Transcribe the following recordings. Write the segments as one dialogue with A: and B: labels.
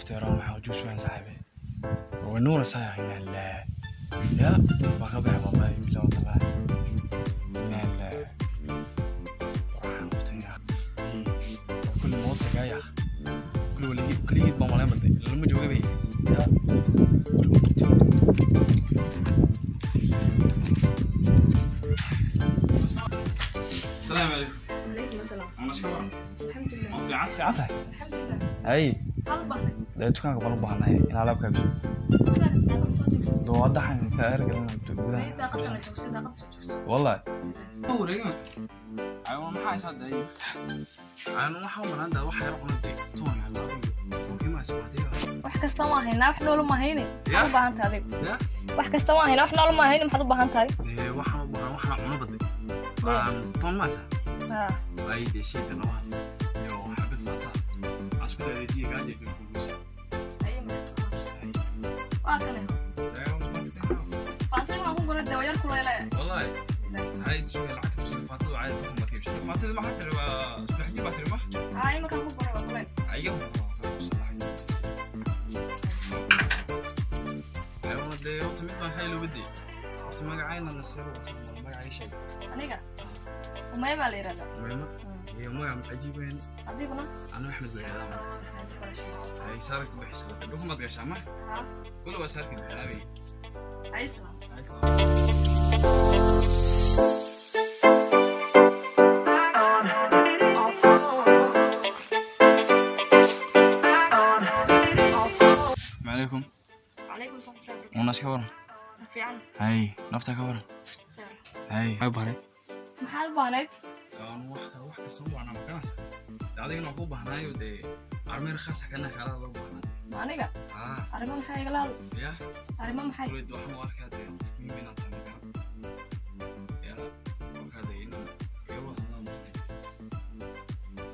A: افتراء محوجوش وين صاحبي ونور صايع لا يا بخبع والله بالله والله لا راح نقطيها كل موت جاية كل اللي يجيب كل يجيب بمالين بدي لما جوجي بي يا السلام عليكم.
B: عليكم السلام.
A: أنا شكرا.
B: الحمد لله.
A: ما في عطها.
B: الحمد لله.
A: أي.
B: هذا بحنا.
A: ده تكون قبل بحنا هي. أنا لابك بس.
B: تكون داقة صوتك.
A: دو واضح كأرجع لنا تقول.
B: ما هي داقة أنا جوسي داقة صوتك.
A: والله. هو رجع. أيوة ما حاسس هذا أيه. أنا ما حاول من عنده واحد يروح ندي. توني على الله. وكيف ما سمعتيه.
B: wax kasta ma hayna wax nool ma hayni
A: maxaad
B: u baahan tahay
A: ya
B: wax kasta ma hayna wax nool ma hayni maxaad u baahan tahay
A: waxaan u baahan waxaan cuno baday baan toon maasa ay deeshay dalawa iyo xabad fata asku deejiye gaaje guusa
B: waa kana fata ma hu goro dawayar ku leeyahay
A: wallahi hay شويه lacagta ku soo fata waa ma kiibshay fatada ma xatir waa subax jiba tirma
B: ay ma kan ku goro wallahi
A: ayo يوم تميت ما حيلو بدي عرفت ما قاعين نصير ما قاعد شيء
B: أنيقا وما يبغى لي رجع
A: ما هي ما عم عجيب وين
B: أضيفنا
A: أنا أحمد بالعلام هاي سارك بحسب لكم ما تقاش عمه كله بس سارك بالعلامي
B: عيسى
A: عليكم
B: عليكم السلام
A: وناس كورن
B: في عن
A: هاي نفتح كورن هاي هاي بحري
B: محل بانك
A: أنا واحد كسبوا أنا مكان هذا إنه هو بحناي ودي أرمي رخص كنا خلاص الله بحنا
B: أنيقا أرمي محي قلال
A: يا
B: أرمي محي
A: ولد واحد ماركات مين بينا تمام يا وهذا إنه يلا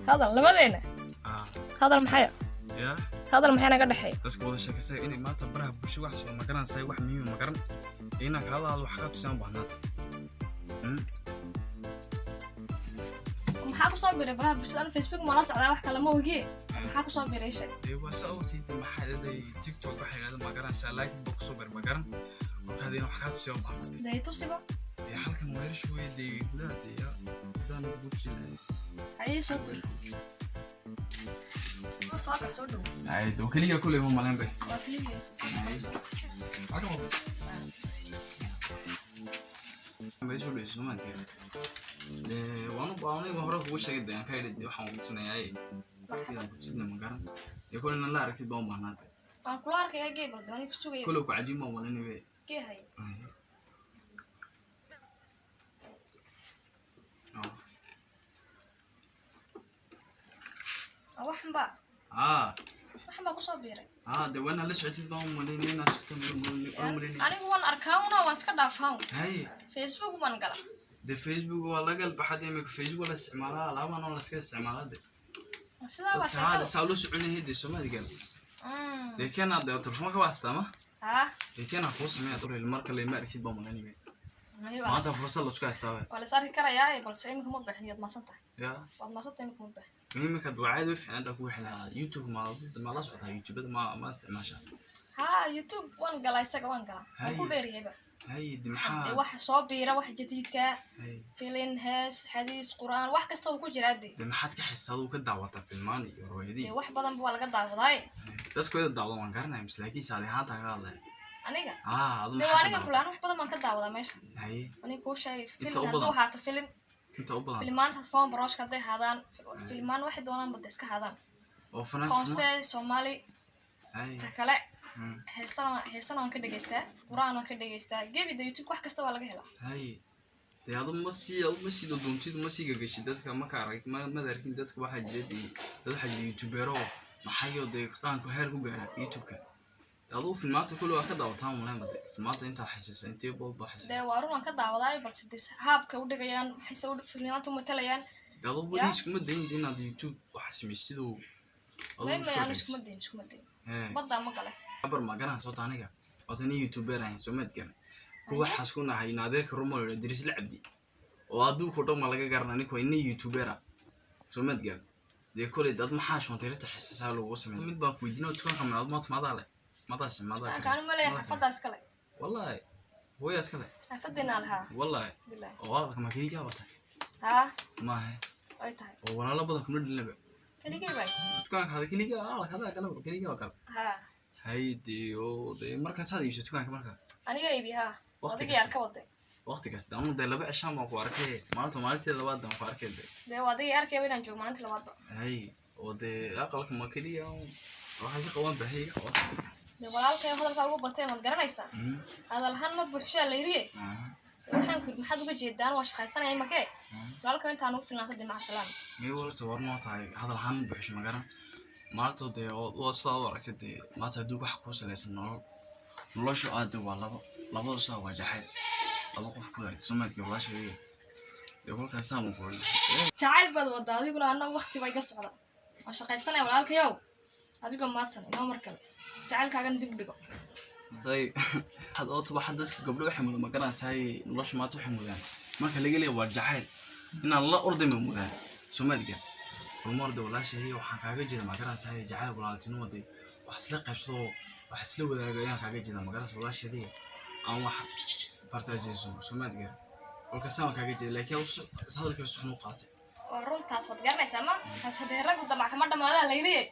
B: هذا لما ذينا هذا المحي
A: يا
B: هذا المحينا قد حي
A: بس كل شيء كسر إني ما تبرها بشو واحد شو مكان ساي واحد مين مكان هناك هذا الوحكات تسمع بحنا
B: maxaa ku soo biray baraha bulshada Facebook ma la socdaa wax kale ma ogi maxaa ku soo biray shay
A: ee waa sababtii maxay TikTok waxa yiraahdo ma garan like box super ma garan marka hadii wax ka tusay ma baxay
B: day tusiba
A: ee halkan weerar shooy day gudaha ya gudaha ugu tusay
B: ay soo tur ma soo ka soo dhow
A: ay do kaliya kulay ma malan bay
B: waa kaliya
A: meesha leeso ma tii waanu baanay hore ugu sheegay deegaan ka yidhi waxaan ugu tunaayay sidaan ku sidna ma garan ee kulana la aragtid baan baahnaatay
B: aan kula arkay geebal dooni ku sugay
A: kulay ku cajiib ma walanay
B: kee hay waxba waxba ku soo biiray
A: de wana la socotid baan malinayna socota
B: anigu waan arkaawna waan iska dhaafaan
A: hay
B: Facebook man gala
A: de Facebook waa laga baxay imika Facebook la isticmaalaa laabana la iska isticmaalaa
B: sida waa
A: shaqada hada saalo soconay hidi Soomaaliga de kana de telefoonka waastama de kana ku sameeyay dooral marka la maarkid baan malinayay ma sa fursad la isku haystaa
B: wala saari karayaa balse imika ma baahniyad ma santahay
A: ya
B: waad ma santahay imika ma baahniyad
A: ميمك دعاء دو في عندك واحد يوتيوب ما لا صوت يوتيوب ما استعمالها
B: ها يوتيوب وان قلا يسق وان قلا كل ديريبا
A: هاي دي maxaa
B: wax soo biira wax jadiidka fiilin hees xadiis quraan wax kasta oo ku jira dii
A: maxaad ka xisado ka daawata filmaan iyo rooyadii
B: wax badan baa laga daawaday
A: dadku ay daawado waan garanay mislaakiin saalihaad ayaa leeyahay
B: aniga
A: aniga
B: kulaan wax badan ma ka daawada meesha
A: hay
B: aniga ku sheegay fiilin haduu haato fiilin
A: inta u badan
B: filmaanta foom brosh ka hadaan filmaan waxay doonaan bad iska hadaan
A: oo fanaan
B: Français Somali ta kale heesana waan ka dhageystaa quraan waan ka dhageystaa geebida YouTube wax kasta waa laga helaa
A: hay adu ma sii doontidu ma sii gagashay dadka ma ka arag ma darkin dadka waxa jeedii dad waxa YouTubero maxayo de qaanku heer ku gaaray YouTube-ka adu filmaanta kullu waa ka daawataan mulan bad filmaanta inta xisaasan intii bool baxay
B: de waa run ka daawaday balse dis haabka u dhigayaan waxay soo filmaanta u matalayaan
A: adu wali isku madayn inaad YouTube waxa sameeysido
B: adu isku madayn badda ma gale
A: abar ma garan soo taaniga wadani YouTuber ah soo madgan ku waxa isku nahay inaadee ka rumo diris la abdi oo adu ku dhama laga garanay ko inay YouTuber ah soo madgan dee kolay dad maxaa shonteerta xisaasaa lagu sameeyay mid baan ku weydiinay tukanka macluumaad maadaale madaa
B: كانوا ملي حفظها اسكله
A: wallahi hooyo iskale
B: حفظنا لها
A: wallahi oo ma kaliya wata
B: ها
A: ma hay
B: ay tahay
A: oo walaalo badan kuma dhilaba
B: kaliya bay
A: tukanka hada kaliya kala kaliya waa kala
B: ha
A: haydi oo de marka saad iibso tukanka marka
B: aniga iibi ha waqtiga yar ka waday
A: waqti kasta ama de laba cishaan baan ku arkay maalintii labaad baan ku arkay
B: de wadiga arkay inaan joogo maalintii labaad
A: hay oo de aqalka ma kaliya waxaan ka qaban bahay
B: de walaalkay hadalka ugu batay ma garanaysaa hadalhan ma buuxshaa leeyay waxaan ku maxad uga jeedaan waa shaqaysanay makee walaalkay intaan u filnaatay dinac salaam
A: mii walta warno tahay hadalhan buuxsho magaran maanta de oo soo aragtay de maanta duu wax ku saleysan noloshu aad waa laba soo wajahay laba qof ku ay Soomaaliga walaashay ee halkaas aan ku
B: jacayl bad wada adiguna anna waqti bay ka socda waa shaqaysanay walaalkayow adiga ma san inoo markale jacaylkaagan dib dhigo
A: day had oo tuba dadka gabdho waxay mudan magaranaysaa nolosha maanta waxay mudan marka laga leeyahay waa jacayl inaan la orday ma mudan Soomaaliga hormarda walaashay waxaan kaaga jira magaranaysaa jacayl walaaltinimo day wax isla qaybsado wax isla wadaagayaan kaaga jira magaranaysaa walaashay aan wax bartaajayso Soomaaliga walka saan kaaga jira laakiin hadalka suxnu qaatay
B: runtaas wad garanaysaa ma hadii rag damac kama dhamaadaan leeyay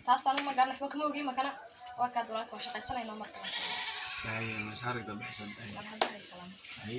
B: taas aan ma garanay waxba kama ogeey makana waa ka dalka shaqaysanayna markaa
A: ay ma saarigda bixisantay
B: marxaba salaam
A: ay